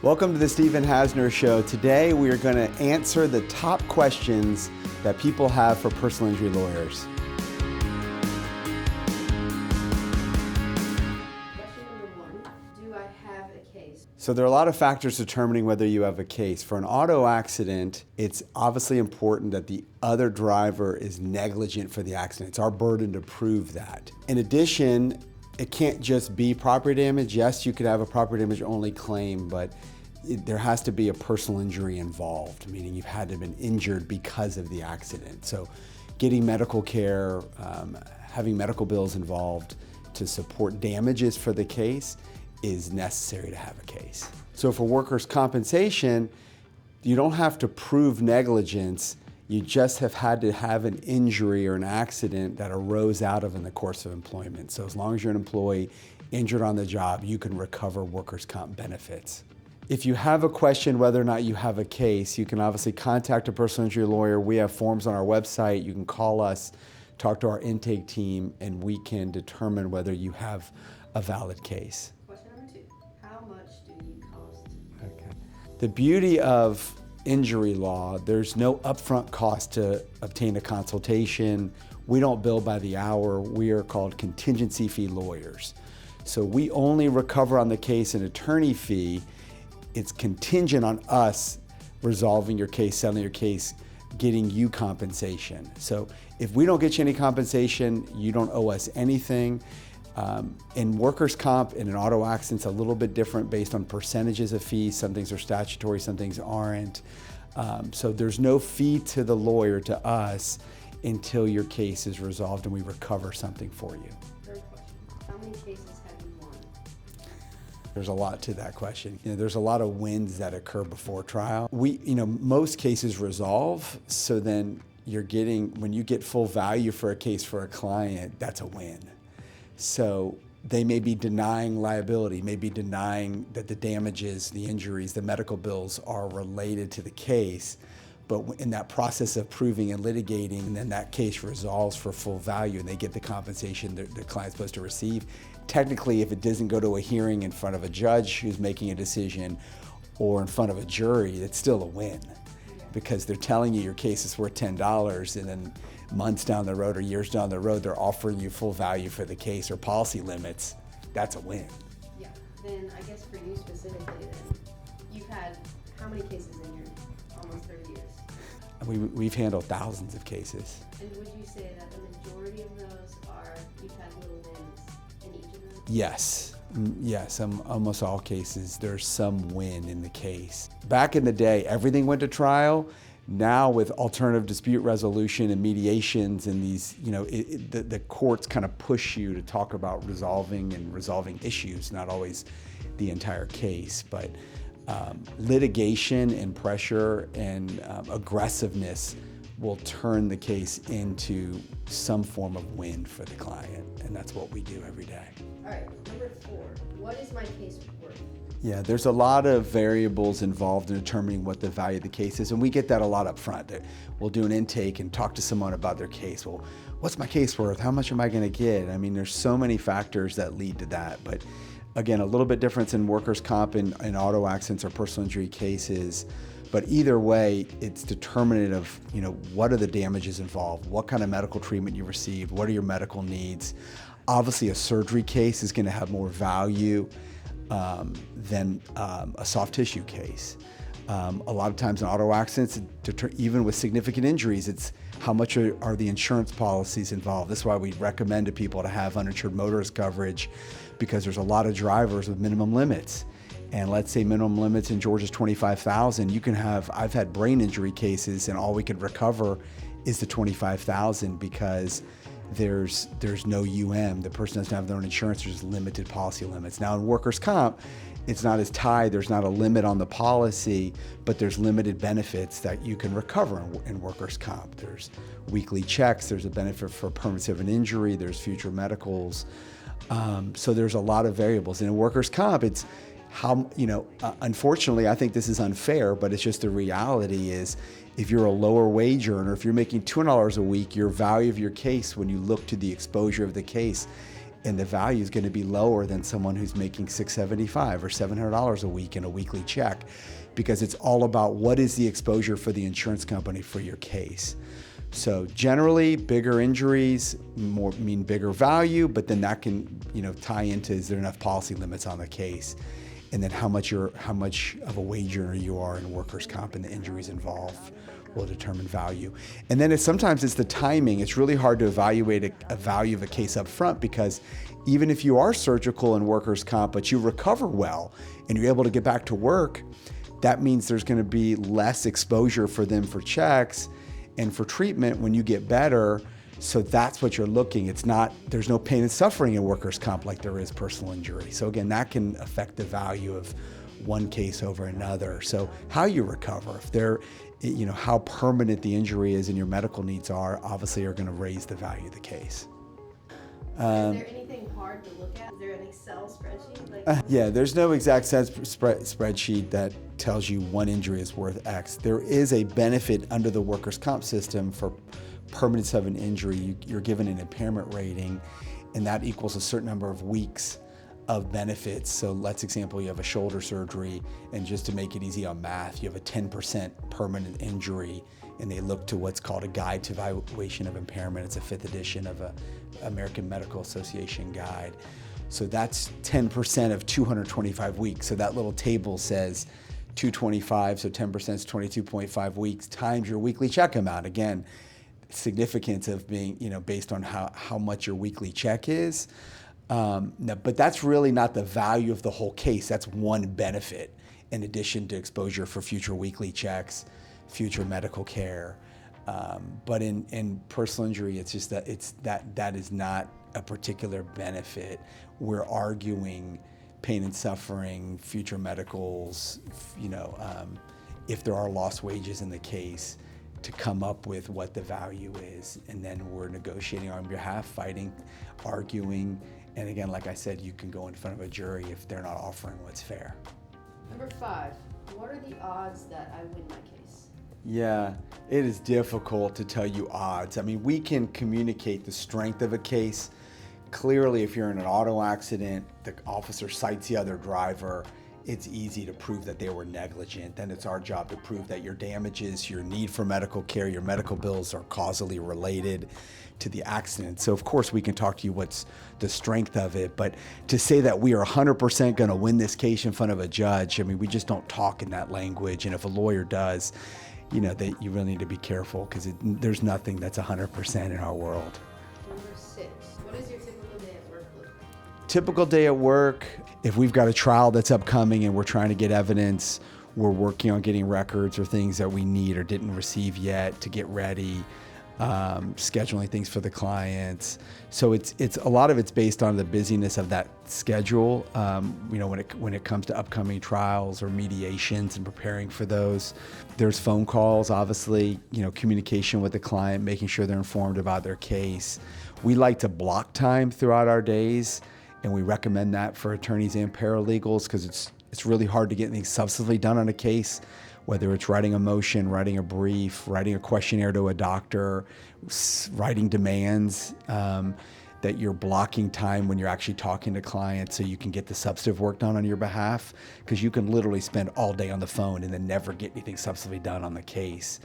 Welcome to the Stephen Hasner Show. Today we are going to answer the top questions that people have for personal injury lawyers. Question number one, do I have a case? So there are a lot of factors determining whether you have a case. For an auto accident, it's obviously important that the other driver is negligent for the accident. It's our burden to prove that. In addition, it can't just be property damage. Yes, you could have a property damage only claim, but there has to be a personal injury involved, meaning you've had to have been injured because of the accident. So getting medical care, having medical bills involved to support damages for the case is necessary to have a case. So for workers' compensation, you don't have to prove negligence. You just have had to have an injury or an accident that arose out of in the course of employment. So as long as you're an employee injured on the job, you can recover workers' comp benefits. If you have a question whether or not you have a case, you can obviously contact a personal injury lawyer. We have forms on our website. You can call us, talk to our intake team, and we can determine whether you have a valid case. Question number two, how much do you cost? Okay. The beauty of injury law, there's no upfront cost to obtain a consultation. We don't bill by the hour. We are called contingency fee lawyers. So we only recover on the case an attorney fee. It's contingent on us resolving your case, settling your case, getting you compensation. So if we don't get you any compensation, you don't owe us anything. In workers' comp, in an auto accident, it's a little bit different based on percentages of fees. Some things are statutory, some things aren't. So there's no fee to the lawyer, to us, until your case is resolved and we recover something for you. Third question, how many cases have you won? There's a lot to that question. There's a lot of wins that occur before trial. Most cases resolve, so then when you get full value for a case for a client, that's a win. So they may be denying liability, may be denying that the damages, the injuries, the medical bills are related to the case, but in that process of proving and litigating, and then that case resolves for full value and they get the compensation the client's supposed to receive. Technically, if it doesn't go to a hearing in front of a judge who's making a decision or in front of a jury, it's still a win, because they're telling you your case is worth $10 and then months down the road or years down the road, they're offering you full value for the case or policy limits. That's a win. Yeah, then I guess for you specifically then, you've had how many cases in your almost 30 years? We've handled thousands of cases. And would you say that the majority of those are, you've had little wins in each of them? Yes. Yes, almost all cases, there's some win in the case. Back in the day, everything went to trial. Now with alternative dispute resolution and mediations and these, the courts kind of push you to talk about resolving issues, not always the entire case, but litigation and pressure and aggressiveness will turn the case into some form of win for the client, and that's what we do every day. All right, number four, what is my case worth? Yeah, there's a lot of variables involved in determining what the value of the case is, and we get that a lot up front. We'll do an intake and talk to someone about their case. Well, what's my case worth? How much am I going to get? I mean, there's so many factors that lead to that, but again, a little bit difference in workers' comp and auto accidents or personal injury cases. But either way, it's determinative of, what are the damages involved? What kind of medical treatment you received? What are your medical needs? Obviously, a surgery case is going to have more value than a soft tissue case. A lot of times in auto accidents, even with significant injuries, it's how much are the insurance policies involved. That's why we recommend to people to have uninsured motorist coverage, because there's a lot of drivers with minimum limits. And let's say minimum limits in Georgia's 25,000. I've had brain injury cases and all we could recover is the 25,000 because there's no The person doesn't have their own insurance. There's limited policy limits. Now in workers' comp, it's not as tied. There's not a limit on the policy, but there's limited benefits that you can recover in workers' comp. There's weekly checks. There's a benefit for permanence of an injury. There's future medicals. So there's a lot of variables. And in workers' comp, it's how, unfortunately, I think this is unfair, but it's just the reality is if you're a lower wage earner, if you're making $200 a week, your value of your case, when you look to the exposure of the case, and the value is going to be lower than someone who's making $675 or $700 a week in a weekly check, because it's all about what is the exposure for the insurance company for your case. So generally, bigger injuries mean bigger value, but then that can, tie into, is there enough policy limits on the case, and then how much of a wage earner you are in workers' comp and the injuries involved will determine value. And then sometimes it's the timing. It's really hard to evaluate a value of a case up front, because even if you are surgical in workers' comp, but you recover well and you're able to get back to work, that means there's going to be less exposure for them for checks and for treatment when you get better. So that's what you're looking. There's no pain and suffering in workers' comp like there is personal injury. So again, that can affect the value of one case over another. So how you recover, how permanent the injury is and your medical needs are, obviously are going to raise the value of the case. Is there anything hard to look at? Is there an Excel spreadsheet? Yeah, there's no exact spreadsheet that tells you one injury is worth X. There is a benefit under the workers' comp system for permanence of an injury. You're given an impairment rating, and that equals a certain number of weeks of benefits. So let's example, you have a shoulder surgery, and just to make it easy on math, you have a 10% permanent injury, and they look to what's called a Guide to Evaluation of Impairment. It's a 5th edition of a American Medical Association guide. So that's 10% of 225 weeks. So that little table says 225, so 10% is 22.5 weeks times your weekly check amount. Again, significance of being, based on how much your weekly check is. But that's really not the value of the whole case. That's one benefit in addition to exposure for future weekly checks, future medical care. But in personal injury, it's just that is not a particular benefit. We're arguing pain and suffering, future medicals, if there are lost wages in the case, to come up with what the value is. And then we're negotiating on behalf, fighting, arguing. And again, like I said, you can go in front of a jury if they're not offering what's fair. Number 5, what are the odds that I win my case? Yeah, it is difficult to tell you odds. I mean, we can communicate the strength of a case. Clearly, if you're in an auto accident, the officer cites the other driver, it's easy to prove that they were negligent. Then it's our job to prove that your damages, your need for medical care, your medical bills are causally related to the accident. So of course we can talk to you what's the strength of it, but to say that we are 100% going to win this case in front of a judge, I mean, we just don't talk in that language. And if a lawyer does, that you really need to be careful, because there's nothing that's 100% in our world. Number 6, what is your typical day at work look like? Typical day at work, if we've got a trial that's upcoming and we're trying to get evidence, we're working on getting records or things that we need or didn't receive yet to get ready, scheduling things for the clients. So it's a lot of it's based on the busyness of that schedule. When it comes to upcoming trials or mediations and preparing for those, there's phone calls, obviously, communication with the client, making sure they're informed about their case. We like to block time throughout our days, and we recommend that for attorneys and paralegals, because it's really hard to get things substantively done on a case, whether it's writing a motion, writing a brief, writing a questionnaire to a doctor, writing demands, that you're blocking time when you're actually talking to clients so you can get the substantive work done on your behalf, because you can literally spend all day on the phone and then never get anything substantively done on the case.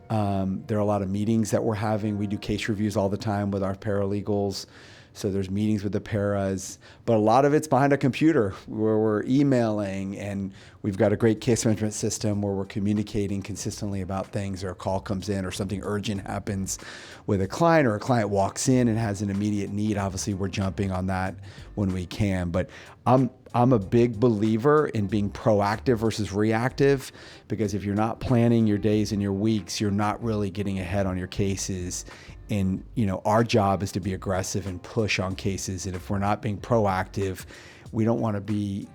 There are a lot of meetings that we're having. We do case reviews all the time with our paralegals. So there's meetings with the paras, but a lot of it's behind a computer where we're emailing, and we've got a great case management system where we're communicating consistently about things, or a call comes in or something urgent happens with a client, or a client walks in and has an immediate need. Obviously, we're jumping on that when we can, but I'm a big believer in being proactive versus reactive, because if you're not planning your days and your weeks, you're not really getting ahead on your cases. And, our job is to be aggressive and push on cases. And if we're not being proactive, we don't want to be,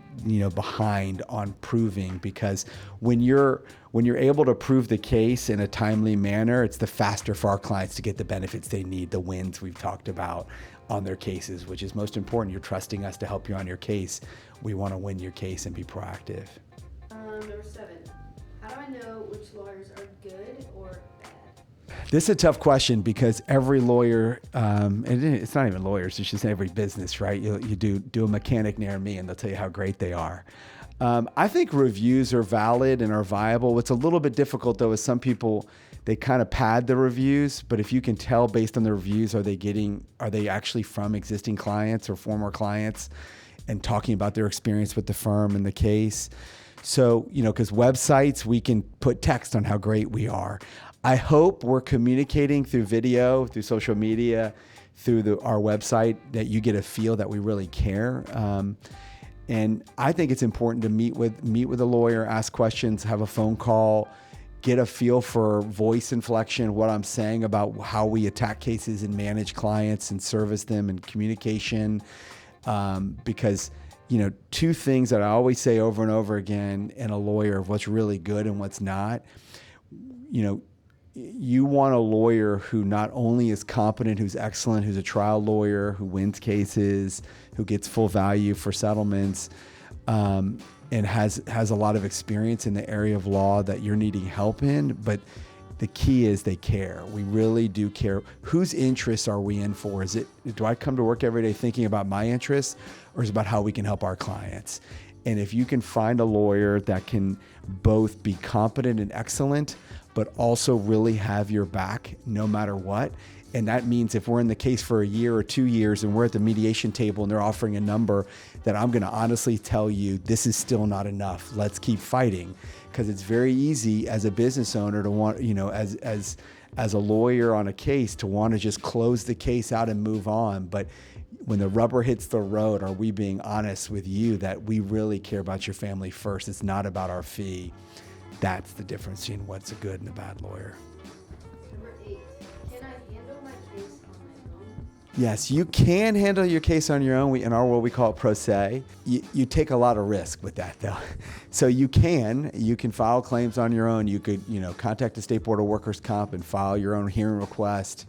behind on proving, because when you're able to prove the case in a timely manner, it's the faster for our clients to get the benefits they need, the wins we've talked about on their cases, which is most important. You're trusting us to help you on your case. We want to win your case and be proactive. Number 7, how do I know which lawyers are good or bad? This is a tough question because every lawyer, and it's not even lawyers, it's just every business, right? You do a mechanic near me and they'll tell you how great they are. I think reviews are valid and are viable. What's a little bit difficult though is some people, they kind of pad the reviews, but if you can tell based on the reviews, are they actually from existing clients or former clients and talking about their experience with the firm and the case? So, because websites, we can put text on how great we are. I hope we're communicating through video, through social media, through our website, that you get a feel that we really care. And I think it's important to meet with a lawyer, ask questions, have a phone call, get a feel for voice inflection, what I'm saying about how we attack cases and manage clients and service them and communication. Because, two things that I always say over and over again in a lawyer of what's really good and what's not, you want a lawyer who not only is competent, who's excellent, who's a trial lawyer, who wins cases, who gets full value for settlements, and has a lot of experience in the area of law that you're needing help in. But the key is they care. We really do care. Whose interests are we in for? Do I come to work every day thinking about my interests, or is it about how we can help our clients? And if you can find a lawyer that can both be competent and excellent, but also really have your back no matter what. And that means if we're in the case for a year or 2 years and we're at the mediation table and they're offering a number that I'm going to honestly tell you, this is still not enough. Let's keep fighting. Because it's very easy as a business owner to want, as a lawyer on a case, to want to just close the case out and move on. But when the rubber hits the road, are we being honest with you that we really care about your family first? It's not about our fee. That's the difference between what's a good and a bad lawyer. Number 8, can I handle my case on my own? Yes, you can handle your case on your own. In our world, we call it pro se. You take a lot of risk with that, though. So you can file claims on your own. You could, contact the State Board of Workers' Comp and file your own hearing request.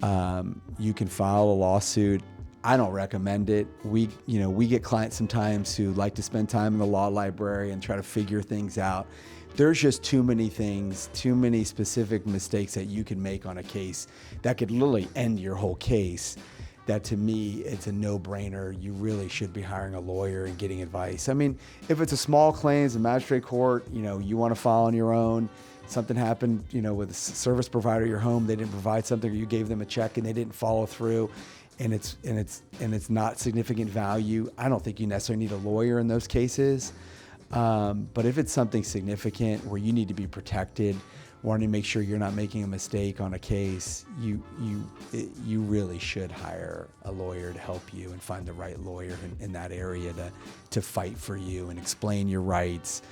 You can file a lawsuit. I don't recommend it. We get clients sometimes who like to spend time in the law library and try to figure things out. There's just too many things, too many specific mistakes that you can make on a case that could literally end your whole case. That to me, it's a no-brainer. You really should be hiring a lawyer and getting advice. I mean, if it's a small claims, a magistrate court, you want to file on your own. Something happened, with a service provider at your home, they didn't provide something, or you gave them a check and they didn't follow through, and it's not significant value. I don't think you necessarily need a lawyer in those cases. But if it's something significant where you need to be protected, wanting to make sure you're not making a mistake on a case, you really should hire a lawyer to help you and find the right lawyer in that area to fight for you and explain your rights.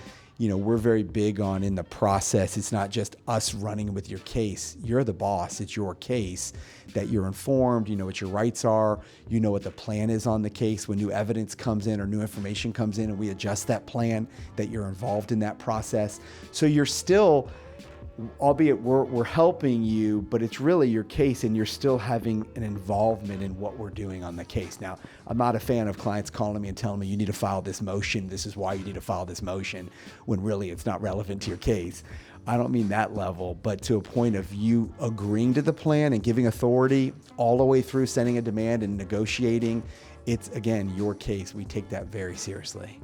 We're very big on in the process. It's not just us running with your case. You're the boss. It's your case, that you're informed. You know what your rights are. You know what the plan is on the case. When new evidence comes in or new information comes in and we adjust that plan, that you're involved in that process. So you're still, albeit we're helping you, but it's really your case and you're still having an involvement in what we're doing on the case. Now, I'm not a fan of clients calling me and telling me you need to file this motion. This is why you need to file this motion, when really it's not relevant to your case. I don't mean that level, but to a point of you agreeing to the plan and giving authority all the way through sending a demand and negotiating. It's, again, your case. We take that very seriously.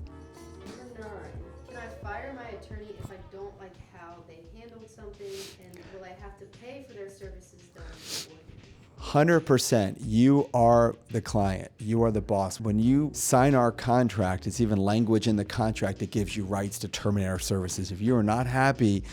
Number 9, can I fire my attorney if I don't like how they handled something, and will I have to pay for their services done beforehand? 100%. You are the client. You are the boss. When you sign our contract, it's even language in the contract that gives you rights to terminate our services. If you are not happy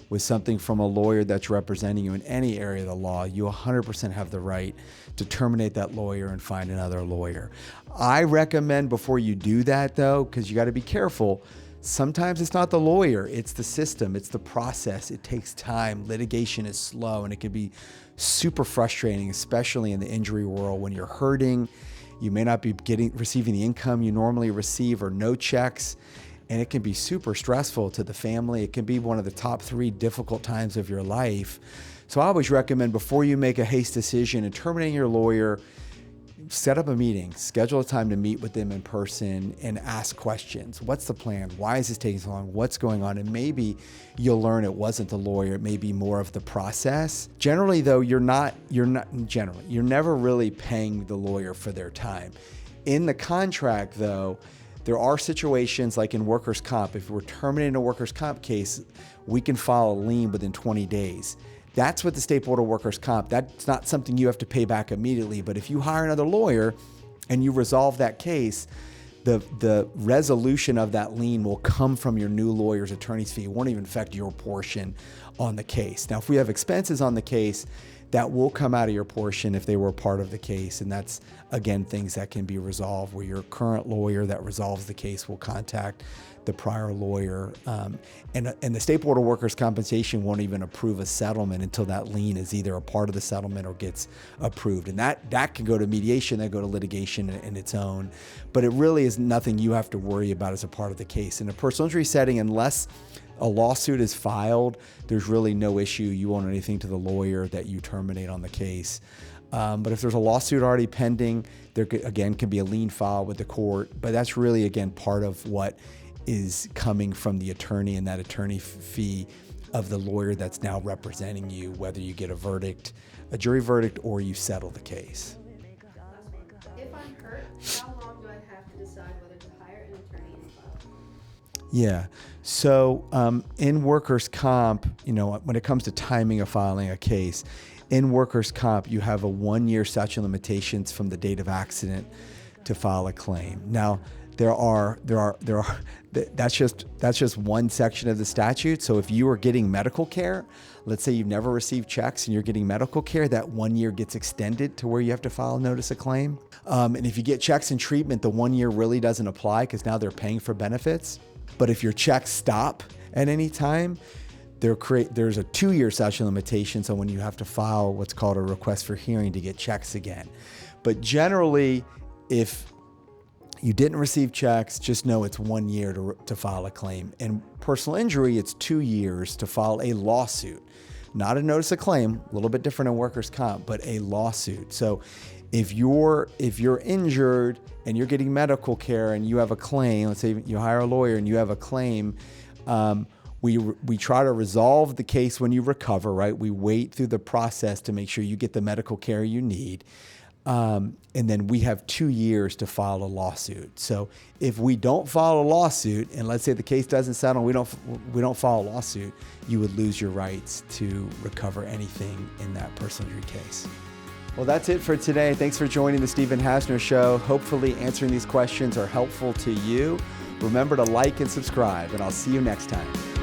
with something from a lawyer that's representing you in any area of the law, you 100% have the right to terminate that lawyer and find another lawyer. I recommend before you do that, though, because you got to be careful, sometimes it's not the lawyer, it's the system, it's the process. It takes time. Litigation is slow, and it can be super frustrating, especially in the injury world when you're hurting. You may not be receiving the income you normally receive, or no checks, and it can be super stressful to the family. It can be one of the top 3 difficult times of your life. So I always recommend, before you make a hasty decision and terminating your lawyer, set up a meeting, schedule a time to meet with them in person and ask questions. What's the plan? Why is this taking so long? What's going on? And maybe you'll learn it wasn't the lawyer, it may be more of the process. Generally though, you're never really paying the lawyer for their time. In the contract though, there are situations like in workers' comp. If we're terminating a workers' comp case, we can file a lien within 20 days. That's with the State Board of Workers' Comp. That's not something you have to pay back immediately. But if you hire another lawyer and you resolve that case, the resolution of that lien will come from your new lawyer's attorney's fee. It won't even affect your portion on the case. Now, if we have expenses on the case, that will come out of your portion if they were part of the case. And that's, again, things that can be resolved where your current lawyer that resolves the case will contact the prior lawyer. And the State Board of Workers' Compensation won't even approve a settlement until that lien is either a part of the settlement or gets approved. And that can go to mediation, that go to litigation in its own. But it really is nothing you have to worry about as a part of the case. In a personal injury setting, unless a lawsuit is filed, there's really no issue. You won't owe anything to the lawyer that you terminate on the case. But if there's a lawsuit already pending, there again can be a lien filed with the court. But that's really, again, part of what is coming from the attorney and that attorney fee of the lawyer that's now representing you, whether you get a verdict, a jury verdict, or you settle the case. If I'm hurt, how long do I have to decide whether to hire an attorney and file? Yeah. So in workers' comp, when it comes to timing of filing a case, in workers' comp, you have a 1-year statute of limitations from the date of accident to file a claim. Now, that's just one section of the statute. So if you are getting medical care, let's say you've never received checks and you're getting medical care, that 1 year gets extended to where you have to file a notice of claim. And if you get checks and treatment, the 1 year really doesn't apply because now they're paying for benefits. But if your checks stop at any time, there's a 2-year statute of limitations on when you have to file what's called a request for hearing to get checks again. But generally, if you didn't receive checks, just know it's 1 year to file a claim. In personal injury, it's 2 years to file a lawsuit. Not a notice of claim, a little bit different in workers' comp, but a lawsuit. So if you're injured and you're getting medical care and you have a claim, let's say you hire a lawyer and you have a claim, we try to resolve the case when you recover, right? We wait through the process to make sure you get the medical care you need. And then we have 2 years to file a lawsuit. So if we don't file a lawsuit, and let's say the case doesn't settle, we don't file a lawsuit, you would lose your rights to recover anything in that personal injury case. Well, that's it for today. Thanks for joining the Stephen Hasner Show. Hopefully answering these questions are helpful to you. Remember to like and subscribe, and I'll see you next time.